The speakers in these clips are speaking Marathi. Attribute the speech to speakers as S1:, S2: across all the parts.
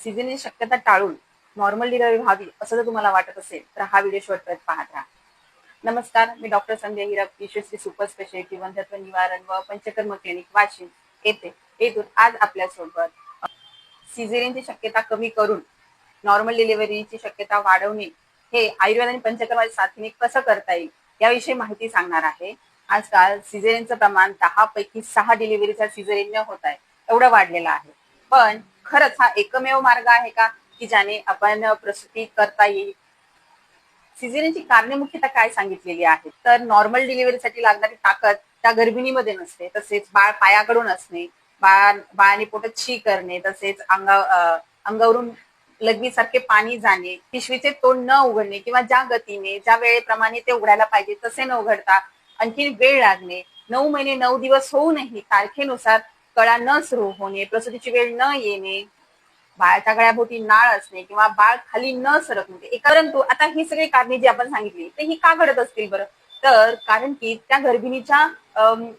S1: सिझेरियनची शक्यता टाळून नॉर्मल डिलिव्हरी व्हावी असं जर तुम्हाला वाटत असेल तर हा व्हिडिओ शेवटपर्यंत पाहत राहा. नमस्कार, मी डॉक्टर संध्या हिरप, यशस्वी सुपर स्पेशालिटी वंध्यत्व निवारण व पंचकर्म क्लिनिक वाशिम येथून आज आपल्यासोबत सिझेरियनची शक्यता कमी करून नॉर्मल डिलिव्हरीची शक्यता वाढवणे हे आयुर्वेद आणि पंचकर्माच्या साथीने कसं करता येईल याविषयी माहिती सांगणार आहे. आजकाल सिझेरियनचं प्रमाण 10 पैकी 6 डिलिव्हरीचा सिझेरियन होत आहे, एवढं वाढलेलं आहे. पण खरंच हा एकमेव मार्ग आहे का की ज्याने आपण प्रसूती करता येईल? सिझेरियनची कारणे मुख्यतः काय सांगितलेली आहेत तर नॉर्मल डिलिव्हरीसाठी लागणारी ताकद त्या गर्भिणीमध्ये नसते, तसेच बाळ पायाकडून असणे, बाळाने पोटात शी करणे, तसेच अंगावरून लघवीसारखे पाणी जाणे, पिशवीचे तोंड न उघडणे किंवा ज्या गतीने ज्या वेळेप्रमाणे ते उघडायला पाहिजे तसे न उघडता आणखी वेळ लागणे, 9 महिने 9 दिवस होऊनही तारखेनुसार कळा न सुरू होणे, प्रसूतीची वेळ न येणे, बाळाच्या गळ्याभोवती नाळ असणे किंवा बाळ खाली न सरकणे. परंतु आता ही सगळी कारणे जी आपण सांगितली ते ही का घडत असतील बरं? तर कारण की त्या गर्भिणीच्या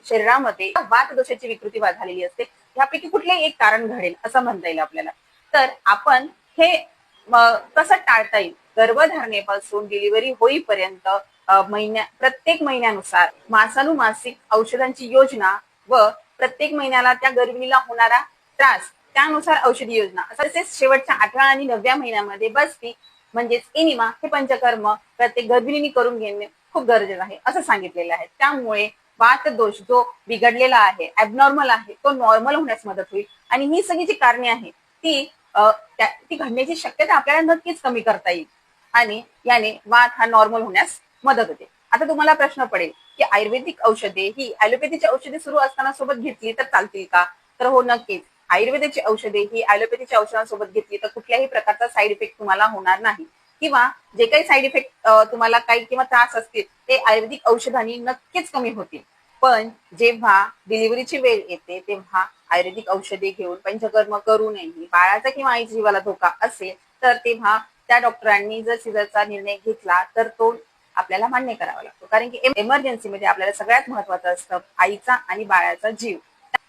S1: शरीरामध्ये वात दोषाची विकृती झालेली असते. यापैकी कुठलेही एक कारण घडेल असं म्हणता येईल आपल्याला. तर आपण हे कसं टाळता येईल? गर्भधारणेपासून डिलिव्हरी होईपर्यंत प्रत्येक महिन्यानुसार मासानुमासिक औषधांची योजना व प्रत्येक महिन्याला त्या गर्भिणीला होणारा त्रास त्यानुसार औषधी योजना, तसेच शेवटच्या 8व्या आणि 9व्या महिन्यामध्ये बस्ती म्हणजेच एनिमा हे पंचकर्म प्रत्येक गर्भिणीने करून घेणे खूप गरजेचं आहे असं सांगितलेलं आहे. त्यामुळे वात दोष जो बिघडलेला आहे, ऍबनॉर्मल आहे, तो नॉर्मल होण्यास मदत होईल आणि ही सगळी जी कारणे आहे ती घडण्याची शक्यता आपल्याला नक्कीच कमी करता येईल आणि याने वात हा नॉर्मल होण्यास मदत होते. आता तुम्हाला प्रश्न पडेल की आयुर्वेदिक औषधे ही ॲलोपॅथीची औषधे सुरू असताना सोबत घेतली तर चालतील का? तर हो, नक्कीच. आयुर्वेदाची औषधे ही ॲलोपॅथीच्या औषधांसोबत घेतली तर कुठल्याही प्रकारचा साईड इफेक्ट तुम्हाला होणार नाही किंवा जे काही साईड इफेक्ट तुम्हाला काही किंवा त्रास असतील ते आयुर्वेदिक औषधांनी नक्कीच कमी होतील. पण जेव्हा डिलिव्हरीची वेळ येते तेव्हा आयुर्वेदिक औषधे घेऊन पंचकर्म करूनही बाळाचा किंवा आईच्या जीवाला धोका असेल तर तेव्हा त्या डॉक्टरांनी जर सिझरचा निर्णय घेतला तर तो आपल्याला मान्य करावा लागतो, कारण की एमर्जन्सीमध्ये आपल्याला सगळ्यात महत्वाचं असतं आईचा आणि बाळाचा जीव.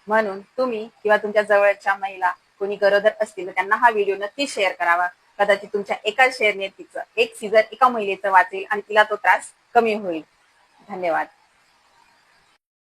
S1: म्हणून तुम्ही किंवा तुमच्या जवळच्या महिला कोणी गरोदर असतील तर त्यांना हा व्हिडिओ नक्की शेअर करावा. कदाचित तुमच्या एका शेअरने तिचं एक सिझर एका महिलेचं वाचेल आणि तिला तो त्रास कमी होईल. धन्यवाद.